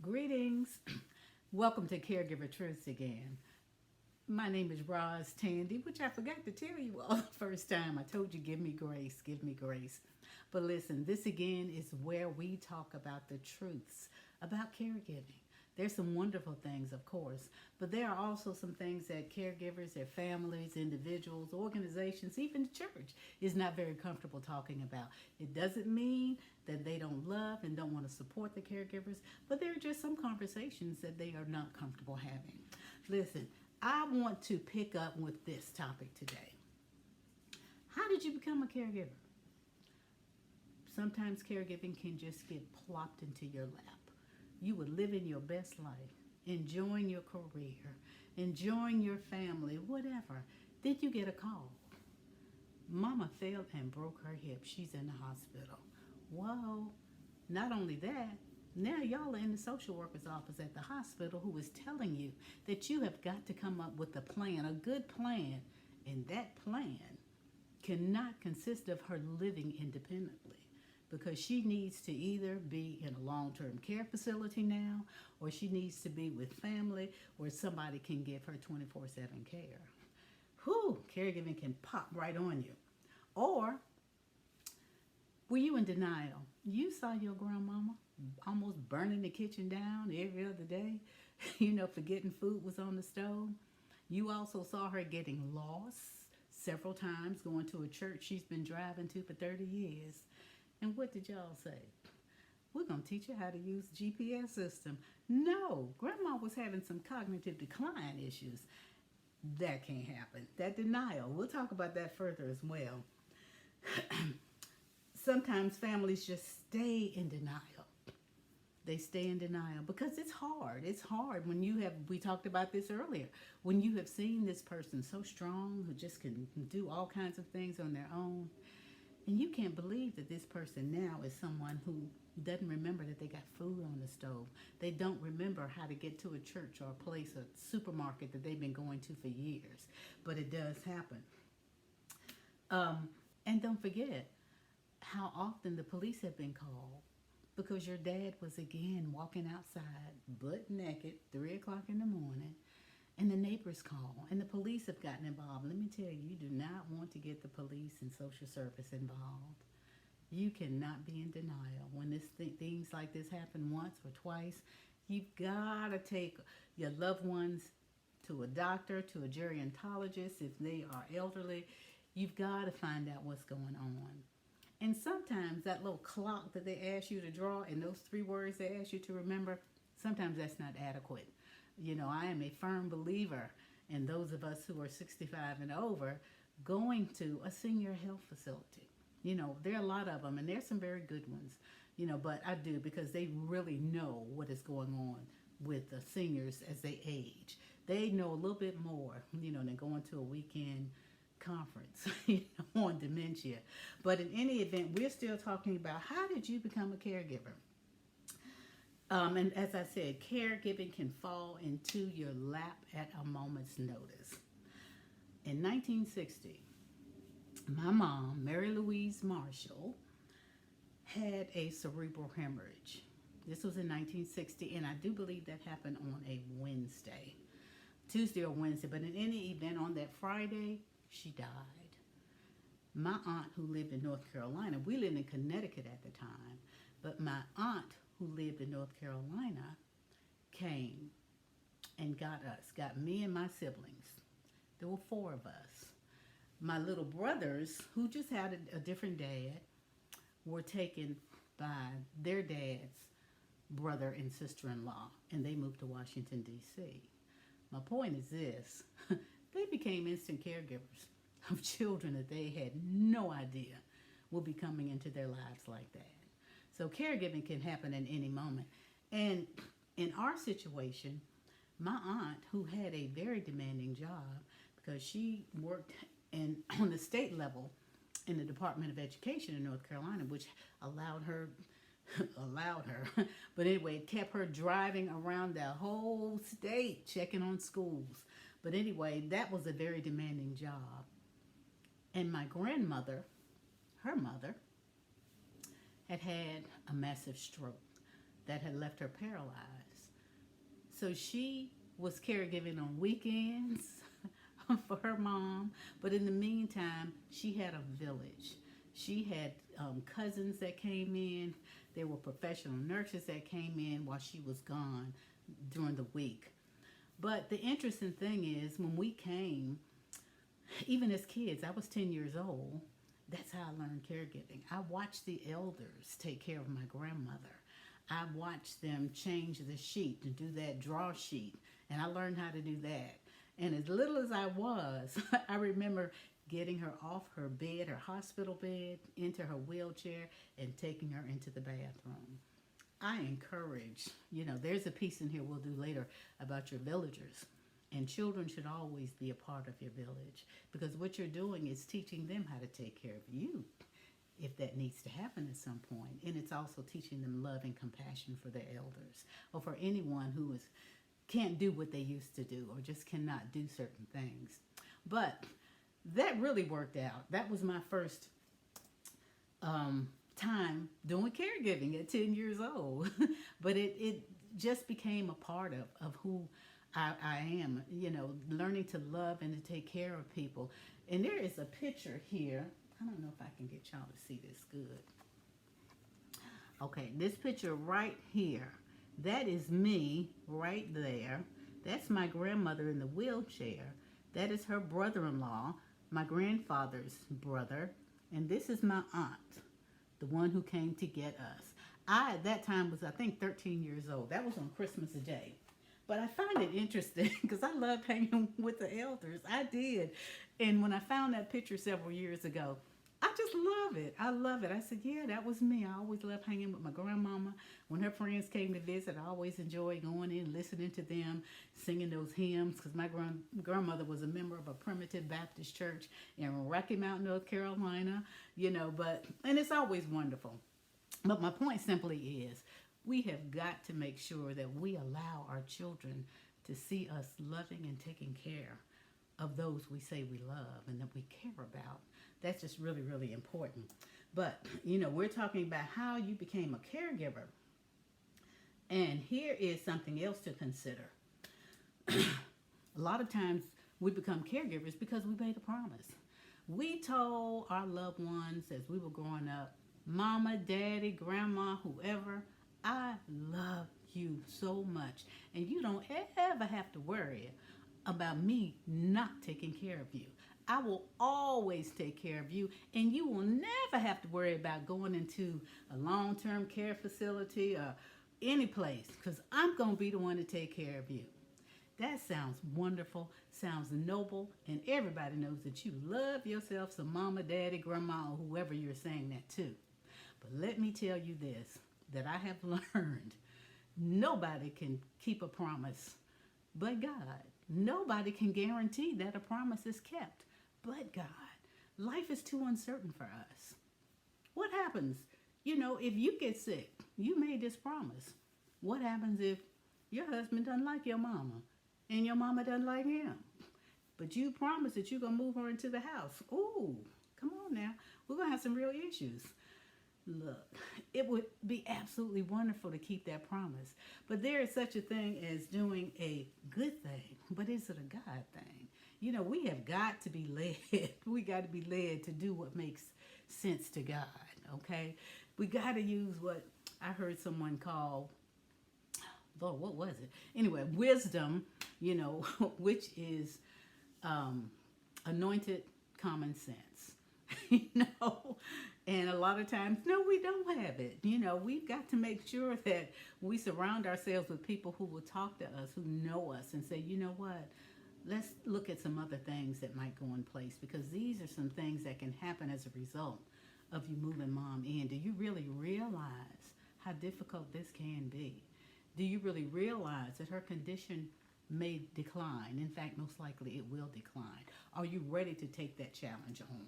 Greetings. Welcome to Caregiver Truths again. My name is Roz Tandy, which I forgot to tell you all the first time. I told you, give me grace, give me grace. But listen, this again is where we talk about the truths about caregiving. There's some wonderful things, of course, but there are also some things that caregivers, their families, individuals, organizations, even the church is not very comfortable talking about. It doesn't mean that they don't love and don't want to support the caregivers, but there are just some conversations that they are not comfortable having. Listen, I want to pick up with this topic today. How did you become a caregiver? Sometimes caregiving can just get plopped into your lap. You were living your best life, enjoying your career, enjoying your family, whatever. Then you get a call. Mama fell and broke her hip. She's in the hospital. Whoa. Not only that, now y'all are in the social worker's office at the hospital who is telling you that you have got to come up with a plan, a good plan. And that plan cannot consist of her living independently, because she needs to either be in a long-term care facility now, or she needs to be with family where somebody can give her 24/7 care. Whew, caregiving can pop right on you. Or were you in denial? You saw your grandmama almost burning the kitchen down every other day, forgetting food was on the stove. You also saw her getting lost several times, going to a church she's been driving to for 30 years. And what did y'all say? We're going to teach you how to use the GPS system. No, grandma was having some cognitive decline issues. That can't happen. That denial, we'll talk about that further as well. Sometimes families just stay in denial. They stay in denial because it's hard. It's hard when we talked about this earlier, when you have seen this person so strong who just can do all kinds of things on their own. And you can't believe that this person now is someone who doesn't remember that they got food on the stove. They don't remember how to get to a church or a place, a supermarket that they've been going to for years. But it does happen. And don't forget how often the police have been called because your dad was again walking outside butt naked, 3 o'clock in the morning, and the neighbors call, and the police have gotten involved. Let me tell you, you do not want to get the police and social service involved. You cannot be in denial. When things like this happen once or twice, you've got to take your loved ones to a doctor, to a gerontologist if they are elderly. You've got to find out what's going on. And sometimes that little clock that they ask you to draw and those 3 words they ask you to remember, sometimes that's not adequate. I am a firm believer in those of us who are 65 and over going to a senior health facility. There are a lot of them, and there's some very good ones, but I do, because they really know what is going on with the seniors as they age. They know a little bit more, than going to a weekend conference, on dementia. But in any event, we're still talking about how did you become a caregiver? And as I said, caregiving can fall into your lap at a moment's notice. In 1960, my mom, Mary Louise Marshall, had a cerebral hemorrhage. This was in 1960, and I do believe that happened on a Wednesday, Tuesday or Wednesday. But in any event, on that Friday, she died. My aunt, who lived in North Carolina, we lived in Connecticut at the time, but my aunt, who lived in North Carolina, came and got me and my siblings. There were 4 of us. My little brothers, who just had a different dad, were taken by their dad's brother and sister-in-law, and they moved to Washington, D.C. My point is this: they became instant caregivers of children that they had no idea would be coming into their lives like that. So caregiving can happen at any moment. And in our situation, my aunt, who had a very demanding job because she worked on the state level in the Department of Education in North Carolina, which allowed her, but anyway, it kept her driving around the whole state checking on schools. But anyway, that was a very demanding job. And my grandmother, her mother, had had a massive stroke that had left her paralyzed. So she was caregiving on weekends for her mom, but in the meantime, she had a village. She had cousins that came in. There were professional nurses that came in while she was gone during the week. But the interesting thing is, when we came, even as kids, I was 10 years old. That's how I learned caregiving. I watched the elders take care of my grandmother. I watched them change the sheet to do that draw sheet, and I learned how to do that. And as little as I was, I remember getting her off her bed, her hospital bed, into her wheelchair, and taking her into the bathroom. I encourage, there's a piece in here we'll do later about your villagers. And children should always be a part of your village, because what you're doing is teaching them how to take care of you if that needs to happen at some point. And it's also teaching them love and compassion for their elders, or for anyone who can't do what they used to do, or just cannot do certain things. But that really worked out. That was my first time doing caregiving at 10 years old. But it just became a part of who I am, learning to love and to take care of people. And there is a picture here. I don't know if I can get y'all to see this good. Okay, this picture right here, that is me right there. That's my grandmother in the wheelchair. That is her brother-in-law, my grandfather's brother. And this is my aunt, the one who came to get us. I, at that time, was, I think, 13 years old. That was on Christmas Day. But I find it interesting because I loved hanging with the elders. I did. And when I found that picture several years ago, I just love it. I love it. I said, yeah, that was me. I always loved hanging with my grandmama. When her friends came to visit, I always enjoyed going in, listening to them, singing those hymns, because my grandmother was a member of a primitive Baptist church in Rocky Mount, North Carolina, and it's always wonderful. But my point simply is, we have got to make sure that we allow our children to see us loving and taking care of those we say we love and that we care about. That's just really, really important. But, we're talking about how you became a caregiver. And here is something else to consider. A lot of times we become caregivers because we made a promise. We told our loved ones as we were growing up, mama, daddy, grandma, whoever, I love you so much, and you don't ever have to worry about me not taking care of you. I will always take care of you, and you will never have to worry about going into a long-term care facility or any place, because I'm going to be the one to take care of you. That sounds wonderful, sounds noble, and everybody knows that you love yourself some mama, daddy, grandma, or whoever you're saying that to. But let me tell you this, that I have learned. Nobody can keep a promise but God. Nobody can guarantee that a promise is kept but God. Life is too uncertain for us. What happens? If you get sick, you made this promise. What happens if your husband doesn't like your mama and your mama doesn't like him? But you promised that you're going to move her into the house. Ooh, come on now. We're going to have some real issues. Look, it would be absolutely wonderful to keep that promise. But there is such a thing as doing a good thing. But is it a God thing? We have got to be led. We got to be led to do what makes sense to God, okay? We got to use what I heard someone call, Lord, what was it? Anyway, wisdom, which is anointed common sense, And a lot of times, no, we don't have it. We've got to make sure that we surround ourselves with people who will talk to us, who know us, and say, you know what? Let's look at some other things that might go in place, because these are some things that can happen as a result of you moving mom in. Do you really realize how difficult this can be? Do you really realize that her condition may decline? In fact, most likely it will decline. Are you ready to take that challenge on?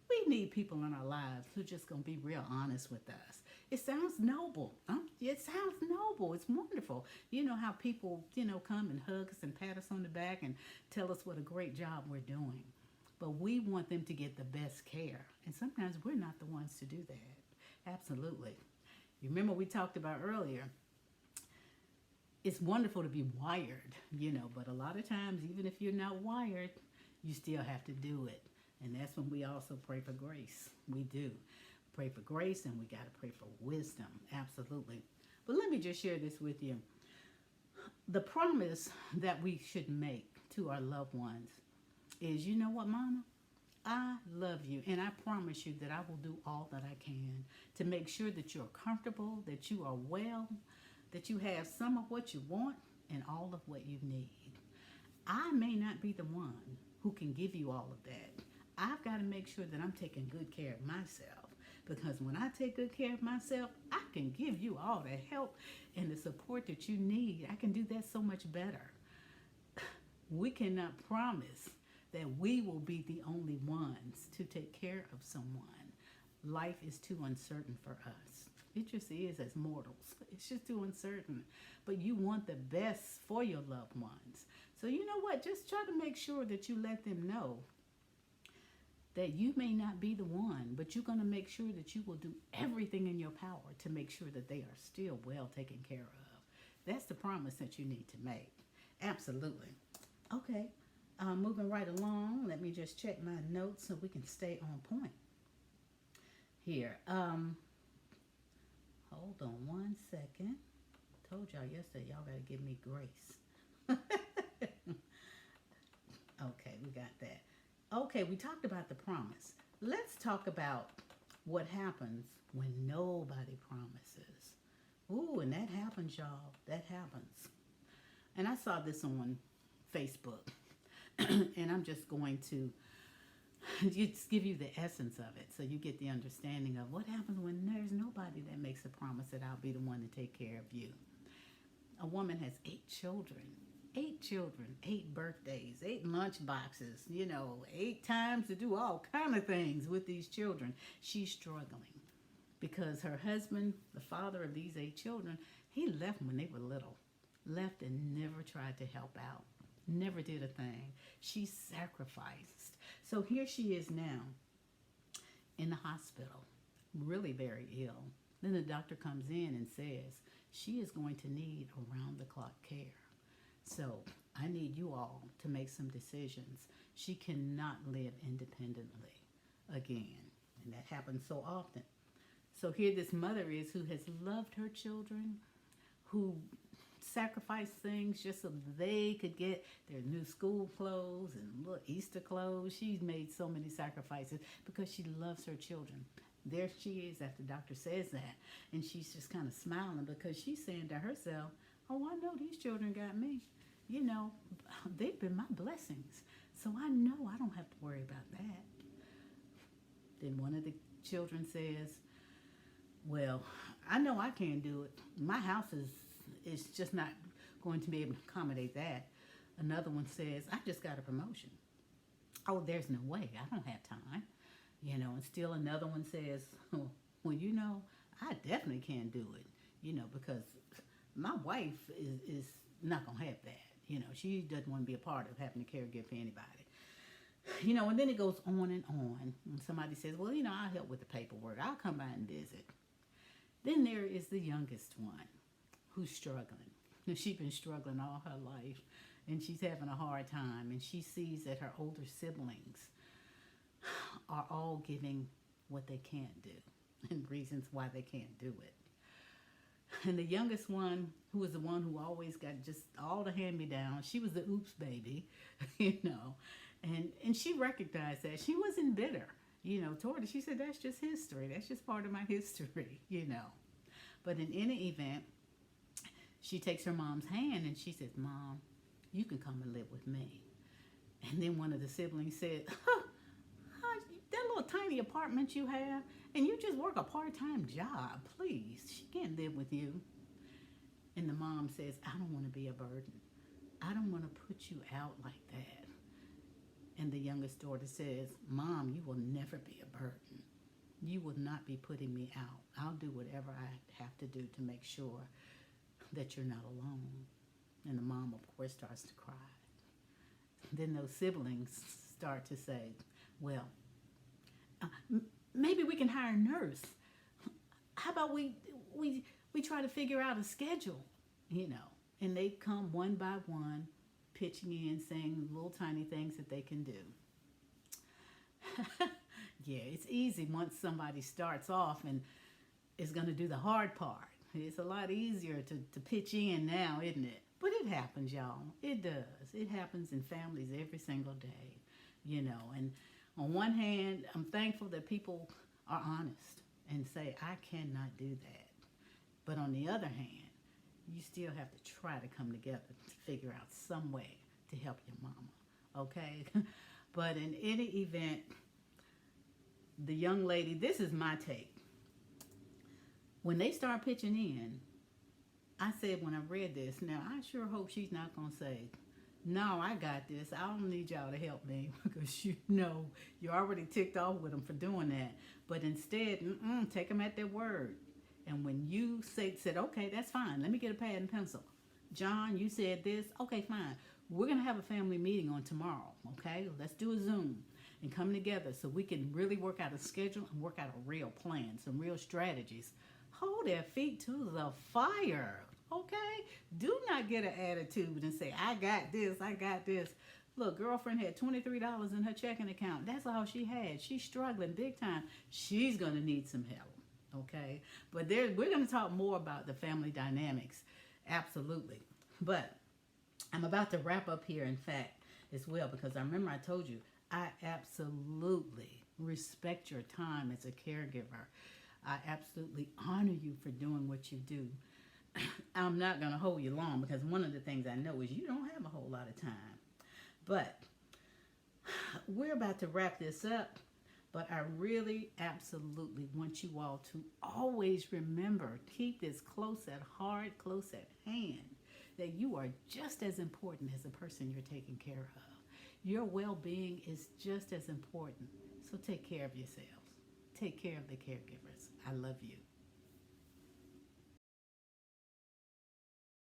We need people in our lives who are just going to be real honest with us. It sounds noble. It sounds noble. It's wonderful. You know how people, come and hug us and pat us on the back and tell us what a great job we're doing. But we want them to get the best care. And sometimes we're not the ones to do that. Absolutely. You remember we talked about earlier, it's wonderful to be wired, but a lot of times, even if you're not wired, you still have to do it. And that's when we also pray for grace. We do pray for grace, and we got to pray for wisdom. Absolutely. But let me just share this with you. The promise that we should make to our loved ones is, you know what, Mama? I love you, and I promise you that I will do all that I can to make sure that you're comfortable, that you are well, that you have some of what you want and all of what you need. I may not be the one who can give you all of that. I've got to make sure that I'm taking good care of myself, because when I take good care of myself, I can give you all the help and the support that you need. I can do that so much better. We cannot promise that we will be the only ones to take care of someone. Life is too uncertain for us. It just is, as mortals. It's just too uncertain. But you want the best for your loved ones. So you know what? Just try to make sure that you let them know that you may not be the one, but you're going to make sure that you will do everything in your power to make sure that they are still well taken care of. That's the promise that you need to make. Absolutely. Okay. Moving right along, let me just check my notes so we can stay on point here. Hold on one second. Told y'all yesterday, y'all got to give me grace. Okay, we got that. Okay, we talked about the promise. Let's talk about what happens when nobody promises. Ooh, and that happens, y'all. That happens. And I saw this on Facebook. And I'm just going to just give you the essence of it so you get the understanding of what happens when there's nobody that makes a promise that I'll be the one to take care of you. A woman has 8 children. 8 children, 8 birthdays, 8 lunch boxes, 8 times to do all kind of things with these children. She's struggling because her husband, the father of these 8 children, he left when they were little. Left and never tried to help out. Never did a thing. She sacrificed. So here she is now in the hospital, really very ill. Then the doctor comes in and says she is going to need around-the-clock care. So I need you all to make some decisions. She cannot live independently again. And that happens so often. So here this mother is who has loved her children, who sacrificed things just so they could get their new school clothes and little Easter clothes. She's made so many sacrifices because she loves her children. There she is after the doctor says that. And she's just kind of smiling because she's saying to herself, oh, I know these children got me. They've been my blessings. So I know I don't have to worry about that. Then one of the children says, well, I know I can't do it. My house is just not going to be able to accommodate that. Another one says, I just got a promotion. Oh, there's no way. I don't have time. And still another one says, oh, well, I definitely can't do it, because my wife is not going to have that. She doesn't want to be a part of having to caregiver for anybody. And then it goes on and on. And somebody says, well, I'll help with the paperwork. I'll come by and visit. Then there is the youngest one who's struggling. She's been struggling all her life, and she's having a hard time. And she sees that her older siblings are all giving what they can't do and reasons why they can't do it. And the youngest one, who was the one who always got just all the hand-me-downs, she was the oops baby, and she recognized that. She wasn't bitter, toward it. She said, that's just history. That's just part of my history, But in any event, she takes her mom's hand and she says, Mom, you can come and live with me. And then one of the siblings said, that little tiny apartment you have, and you just work a part-time job, please. She can't live with you. And the mom says, I don't want to be a burden. I don't want to put you out like that. And the youngest daughter says, Mom, you will never be a burden. You will not be putting me out. I'll do whatever I have to do to make sure that you're not alone. And the mom, of course, starts to cry. Then those siblings start to say, well, maybe we can hire a nurse. How about we try to figure out a schedule, And they come one by one, pitching in, saying little tiny things that they can do. Yeah, it's easy once somebody starts off and is going to do the hard part. It's a lot easier to pitch in now, isn't it? But it happens, y'all. It does. It happens in families every single day, you know. And on one hand, I'm thankful that people are honest and say, I cannot do that. But on the other hand, you still have to try to come together to figure out some way to help your mama, okay? But in any event, the young lady, this is my take. When they start pitching in, I said when I read this, now I sure hope she's not going to say, no, I got this. I don't need y'all to help me because you know you're already ticked off with them for doing that. But instead, take them at their word. And when you said, okay, that's fine. Let me get a pad and pencil. John, you said this. Okay, fine. We're going to have a family meeting on tomorrow, okay? Let's do a Zoom and come together so we can really work out a schedule and work out a real plan, some real strategies. Hold their feet to the fire, okay? Do not get an attitude and say, I got this, I got this. Look, girlfriend had $23 in her checking account. That's all she had. She's struggling big time. She's going to need some help, okay? But we're going to talk more about the family dynamics, absolutely. But I'm about to wrap up here, in fact, as well, because I remember I told you, I absolutely respect your time as a caregiver. I absolutely honor you for doing what you do. I'm not going to hold you long because one of the things I know is you don't have a whole lot of time. But we're about to wrap this up. But I really absolutely want you all to always remember, keep this close at heart, close at hand, that you are just as important as the person you're taking care of. Your well-being is just as important. So take care of yourselves. Take care of the caregivers. I love you.